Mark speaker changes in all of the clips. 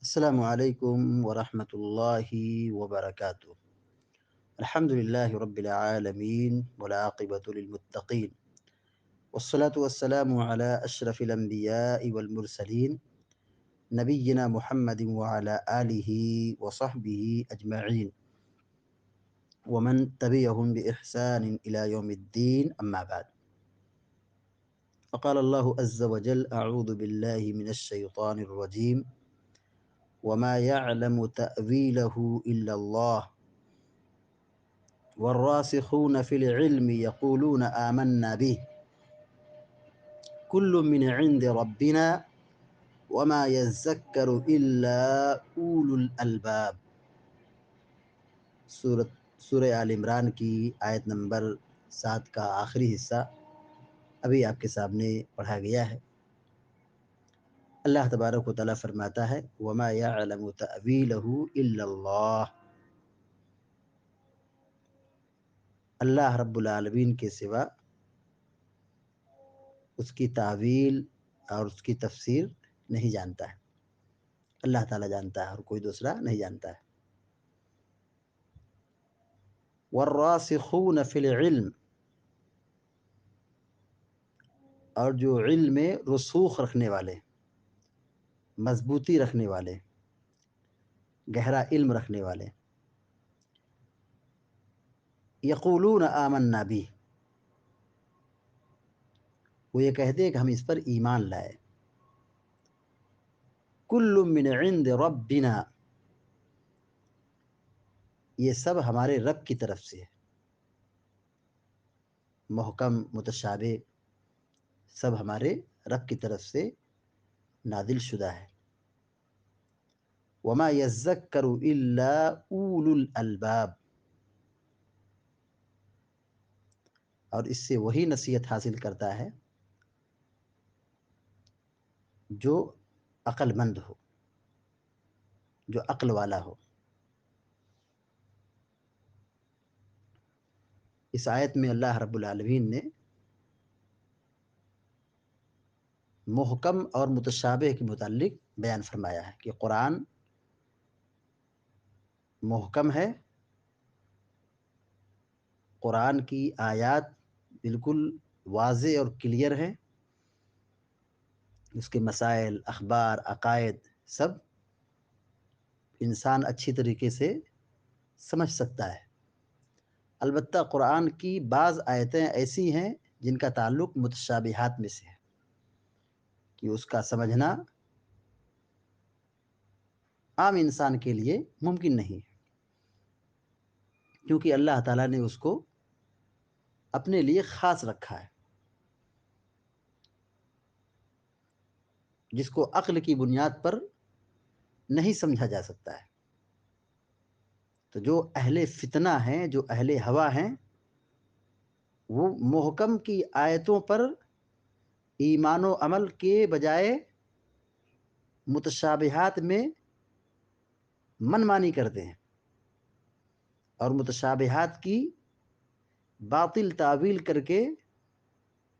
Speaker 1: السلام عليكم ورحمة الله وبركاته. الحمد لله رب العالمين والعاقبة للمتقين، والصلاة والسلام على أشرف الأنبياء والمرسلين، نبينا محمد وعلى آله وصحبه أجمعين، ومن تبعهم بإحسان إلى يوم الدين. أما بعد، فقال الله عز وجل: أعوذ بالله من الشيطان الرجيم، وما يعلم تأويله إلا الله والراسخون في العلم يقولون آمنا به كل من عند ربنا وما يذكر إلا أولو الألباب. سورہ آل عمران کی آیت نمبر 7 کا آخری حصہ ابھی آپ کے سامنے پڑھا گیا ہے۔ اللہ تبارک و تعالیٰ فرماتا ہے: وما يعلم تأویلہ الا اللہ، اللہ رب العالمین کے سوا اس کی تعویل اور اس کی تفسیر نہیں جانتا ہے۔ اللہ تعالیٰ جانتا ہے اور کوئی دوسرا نہیں جانتا ہے۔ والراسخون فی العلم، اور جو علم میں رسوخ رکھنے والے، مضبوطی رکھنے والے، گہرا علم رکھنے والے، یقولون آمنا بھی، وہ یہ کہتے ہیں کہ ہم اس پر ایمان لائے۔ کل من عند ربنا، یہ سب ہمارے رب کی طرف سے ہے۔ محکم متشابہ سب ہمارے رب کی طرف سے نازل شدہ ہے۔ وما یذکر الا اولو الالباب، اور اس سے وہی نصیحت حاصل کرتا ہے جو عقل مند ہو، جو عقل والا ہو۔ اس آیت میں اللہ رب العالمین نے محکم اور متشابہ کے متعلق بیان فرمایا ہے کہ قرآن محکم ہے، قرآن کی آیات بالکل واضح اور کلیئر ہیں، اس کے مسائل، اخبار، عقائد سب انسان اچھی طریقے سے سمجھ سکتا ہے۔ البتہ قرآن کی بعض آیتیں ایسی ہیں جن کا تعلق متشابہات میں سے ہے کہ اس کا سمجھنا عام انسان کے لیے ممکن نہیں ہے، کیونکہ اللہ تعالیٰ نے اس کو اپنے لیے خاص رکھا ہے، جس کو عقل کی بنیاد پر نہیں سمجھا جا سکتا ہے۔ تو جو اہل فتنہ ہیں، جو اہل ہوا ہیں، وہ محکم کی آیتوں پر ایمان و عمل کے بجائے متشابہات میں من مانی کرتے ہیں اور متشابہات کی باطل تعویل کر کے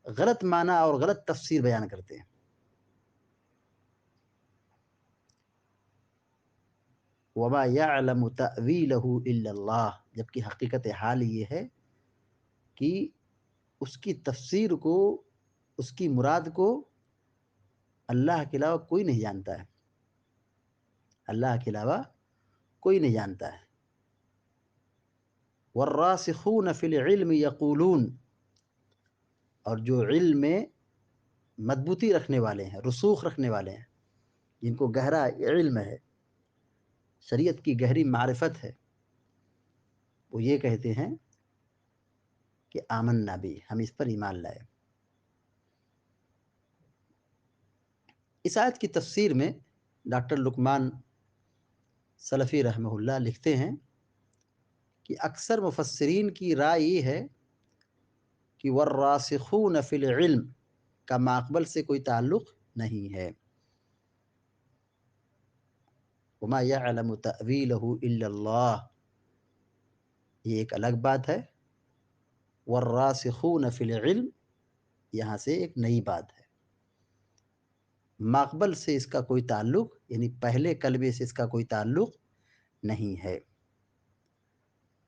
Speaker 1: غلط معنی اور غلط تفسیر بیان کرتے ہیں۔ وما يعلم تأویلہ الا اللہ، جبکہ حقیقت حال یہ ہے کہ اس کی تفسیر کو، اس کی مراد کو اللہ کے علاوہ کوئی نہیں جانتا ہے، اللہ کے علاوہ کوئی نہیں جانتا ہے۔ والراسخون فی العلم یقولون، اور جو علم میں مضبوطی رکھنے والے ہیں، رسوخ رکھنے والے ہیں، جن کو گہرا علم ہے، شریعت کی گہری معرفت ہے، وہ یہ کہتے ہیں کہ آمنا بھی، ہم اس پر ایمان لائے۔ اس آیت کی تفسیر میں ڈاکٹر لقمان سلفی رحمہ اللہ لکھتے ہیں کہ اکثر مفسرین کی رائے یہ ہے کہ والراسخون فی العلم کا ماقبل سے کوئی تعلق نہیں ہے۔ وما يعلم تأویلہ الا اللہ، یہ ایک الگ بات ہے۔ والراسخون فی العلم، یہاں سے ایک نئی بات ہے۔ ماقبل سے اس کا کوئی تعلق، یعنی پہلے کلمے سے اس کا کوئی تعلق نہیں ہے۔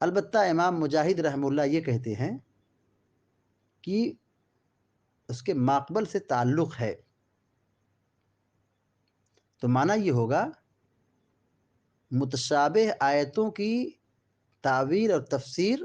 Speaker 1: البتہ امام مجاہد رحمہ اللہ یہ کہتے ہیں کہ اس کے ماقبل سے تعلق ہے، تو معنی یہ ہوگا متشابہ آیتوں کی تعویل اور تفسیر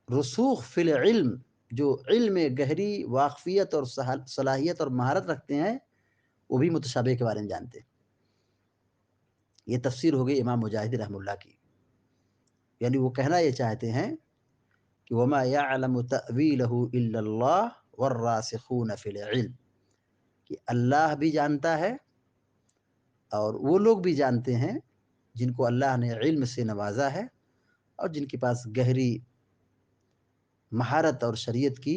Speaker 1: رسوخ فی العلم، جو علم گہری واقفیت اور صلاحیت اور مہارت رکھتے ہیں، وہ بھی متشابہ کے بارے میں جانتے ہیں۔ یہ تفسیر ہو گئی امام مجاہد رحمہ اللہ کی، یعنی وہ کہنا یہ چاہتے ہیں کہ وما يعلم تأویلہ الا اللہ والراسخون فی العلم، کہ اللہ بھی جانتا ہے اور وہ لوگ بھی جانتے ہیں جن کو اللہ نے علم سے نوازا ہے اور جن کے پاس گہری مہارت اور شریعت کی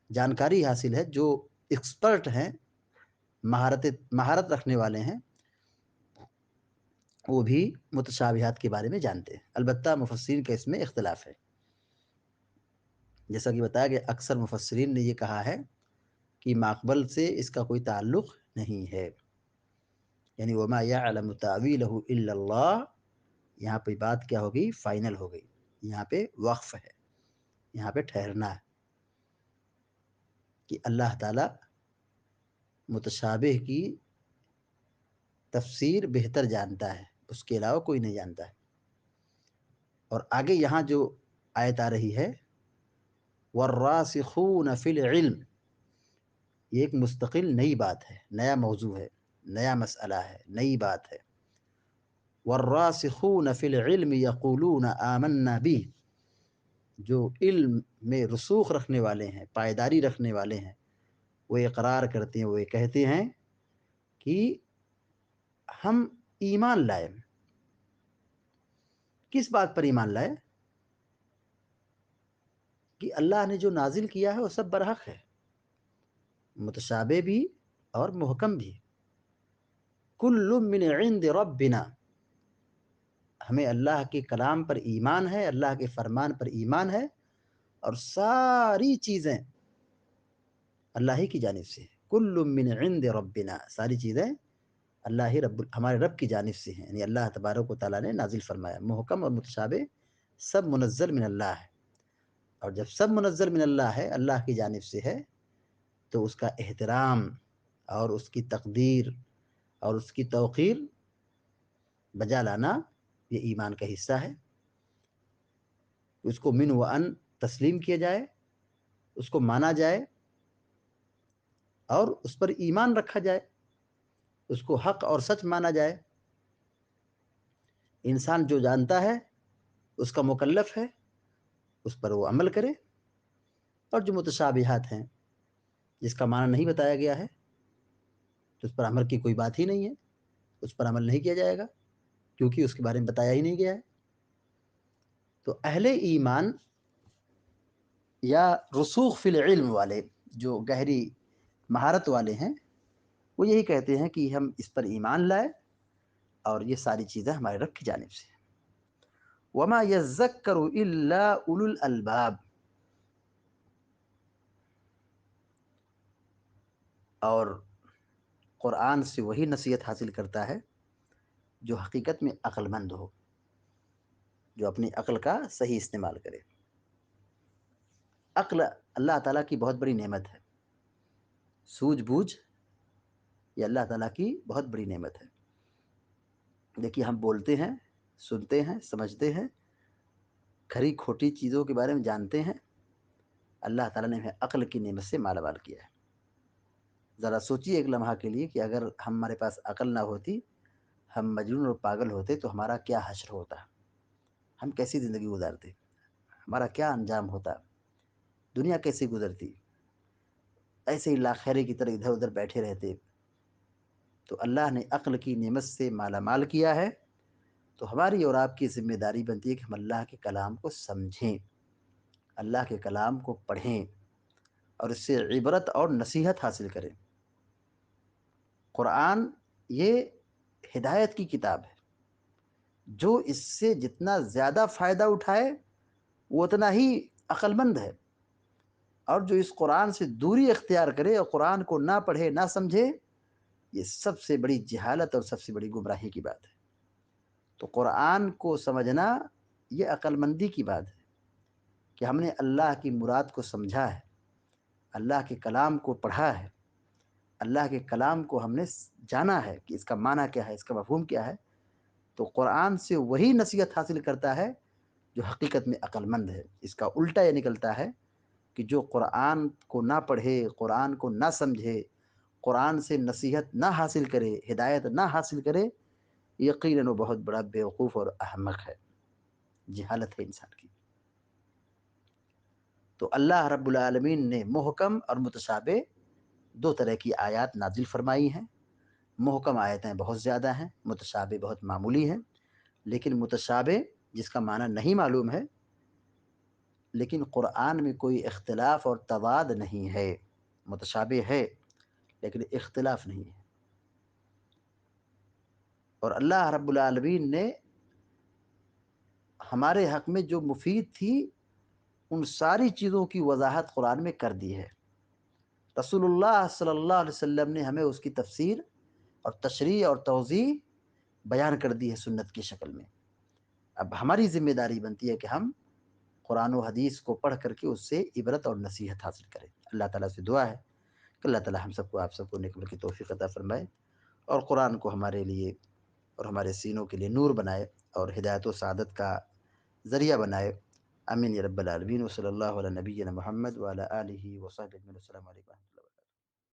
Speaker 1: جانکاری حاصل ہے، جو ایکسپرٹ ہیں، مہارت رکھنے والے ہیں، وہ بھی متشابہات کے بارے میں جانتے ہیں۔ البتہ مفسرین کا اس میں اختلاف ہے، جیسا کہ بتایا کہ اکثر مفسرین نے یہ کہا ہے کہ ماقبل سے اس کا کوئی تعلق نہیں ہے، یعنی وما يعلم تأویلہ الا اللہ، یہاں پہ بات کیا ہوگی؟ فائنل ہو گئی، یہاں پہ وقف ہے، یہاں پہ ٹھہرنا ہے کہ اللہ تعالی متشابہ کی تفسیر بہتر جانتا ہے، اس کے علاوہ کوئی نہیں جانتا ہے۔ اور آگے یہاں جو آیت آ رہی ہے والراسخون فی العلم، یہ ایک مستقل نئی بات ہے، نیا موضوع ہے، نیا مسئلہ ہے، نئی بات ہے۔ والراسخون فی العلم یقولون آمنا بہ، جو علم میں رسوخ رکھنے والے ہیں، پائیداری رکھنے والے ہیں، وہ اقرار کرتے ہیں، وہ یہ کہتے ہیں کہ ہم ایمان لائے۔ کس بات پر ایمان لائے؟ کہ اللہ نے جو نازل کیا ہے وہ سب برحق ہے، متشابہ بھی اور محکم بھی۔ کل من عند ربنا، ہمیں اللہ کے کلام پر ایمان ہے، اللہ کے فرمان پر ایمان ہے، اور ساری چیزیں اللہ ہی کی جانب سے ہیں۔ کل من عند ربنا، ساری چیزیں اللہ ہی ہمارے رب کی جانب سے ہیں، یعنی اللہ تبارک و تعالیٰ نے نازل فرمایا۔ محکم اور متشابہ سب منزل من اللہ ہے، اور جب سب منزل من اللہ ہے، اللہ کی جانب سے ہے، تو اس کا احترام اور اس کی تقدیر اور اس کی توقیر بجا لانا یہ ایمان کا حصہ ہے۔ اس کو من و ان تسلیم کیا جائے، اس کو مانا جائے اور اس پر ایمان رکھا جائے، اس کو حق اور سچ مانا جائے۔ انسان جو جانتا ہے اس کا مکلف ہے، اس پر وہ عمل کرے، اور جو متشابہات ہیں جس کا معنی نہیں بتایا گیا ہے تو اس پر عمل کی کوئی بات ہی نہیں ہے، اس پر عمل نہیں کیا جائے گا کیونکہ اس کے بارے میں بتایا ہی نہیں گیا ہے۔ تو اہل ایمان یا رسوخ فی العلم والے، جو گہری مہارت والے ہیں، وہ یہی کہتے ہیں کہ ہم اس پر ایمان لائے اور یہ ساری چیزیں ہمارے رب کی جانب سے ہیں۔ وما یذکر الا اولو الالباب، اور قرآن سے وہی نصیحت حاصل کرتا ہے جو حقیقت میں عقل مند ہو، جو اپنی عقل کا صحیح استعمال کرے۔ عقل اللہ تعالیٰ کی بہت بڑی نعمت ہے، سوجھ بوجھ یہ اللہ تعالیٰ کی بہت بڑی نعمت ہے۔ دیکھیے ہم بولتے ہیں، سنتے ہیں، سمجھتے ہیں، کھری کھوٹی چیزوں کے بارے میں جانتے ہیں، اللہ تعالیٰ نے ہمیں عقل کی نعمت سے مالا مال کیا ہے۔ ذرا سوچیے ایک لمحہ کے لیے کہ اگر ہمارے پاس عقل نہ ہوتی، ہم مجنون اور پاگل ہوتے، تو ہمارا کیا حشر ہوتا، ہم کیسی زندگی گزارتے، ہمارا کیا انجام ہوتا، دنیا کیسی گزرتی؟ ایسے ہی لاخیرے کی طرح ادھر ادھر بیٹھے رہتے۔ تو اللہ نے عقل کی نعمت سے مالا مال کیا ہے، تو ہماری اور آپ کی ذمہ داری بنتی ہے کہ ہم اللہ کے کلام کو سمجھیں، اللہ کے کلام کو پڑھیں اور اس سے عبرت اور نصیحت حاصل کریں۔ قرآن یہ ہدایت کی کتاب ہے، جو اس سے جتنا زیادہ فائدہ اٹھائے وہ اتنا ہی عقل مند ہے، اور جو اس قرآن سے دوری اختیار کرے اور قرآن کو نہ پڑھے نہ سمجھے، یہ سب سے بڑی جہالت اور سب سے بڑی گمراہی کی بات ہے۔ تو قرآن کو سمجھنا یہ عقل مندی کی بات ہے کہ ہم نے اللہ کی مراد کو سمجھا ہے، اللہ کے کلام کو پڑھا ہے، اللہ کے کلام کو ہم نے جانا ہے کہ اس کا معنی کیا ہے، اس کا مفہوم کیا ہے۔ تو قرآن سے وہی نصیحت حاصل کرتا ہے جو حقیقت میں عقل مند ہے۔ اس کا الٹا یہ نکلتا ہے کہ جو قرآن کو نہ پڑھے، قرآن کو نہ سمجھے، قرآن سے نصیحت نہ حاصل کرے، ہدایت نہ حاصل کرے، یقیناً وہ بہت بڑا بیوقوف اور احمق ہے، جہالت ہے انسان کی۔ تو اللہ رب العالمین نے محکم اور متشابہ دو طرح کی آیات نازل فرمائی ہیں۔ محکم آیتیں بہت زیادہ ہیں، متشابہ بہت معمولی ہیں۔ لیکن متشابہ جس کا معنی نہیں معلوم ہے، لیکن قرآن میں کوئی اختلاف اور تضاد نہیں ہے، متشابہ ہے لیکن اختلاف نہیں ہے۔ اور اللہ رب العالمین نے ہمارے حق میں جو مفید تھی ان ساری چیزوں کی وضاحت قرآن میں کر دی ہے۔ رسول اللہ صلی اللہ علیہ وسلم نے ہمیں اس کی تفسیر اور تشریح اور توضیح بیان کر دی ہے سنت کی شکل میں۔ اب ہماری ذمہ داری بنتی ہے کہ ہم قرآن و حدیث کو پڑھ کر کے اس سے عبرت اور نصیحت حاصل کریں۔ اللہ تعالیٰ سے دعا ہے کہ اللہ تعالیٰ ہم سب کو آپ سب کو نیک عمل کی توفیق عطا فرمائے اور قرآن کو ہمارے لیے اور ہمارے سینوں کے لیے نور بنائے اور ہدایت و سعادت کا ذریعہ بنائے۔ آمین یا رب العالمین۔ وصلی اللہ علی نبینا محمد وعلی آلہ وصحبہ اجمعین۔ السلام علیکم۔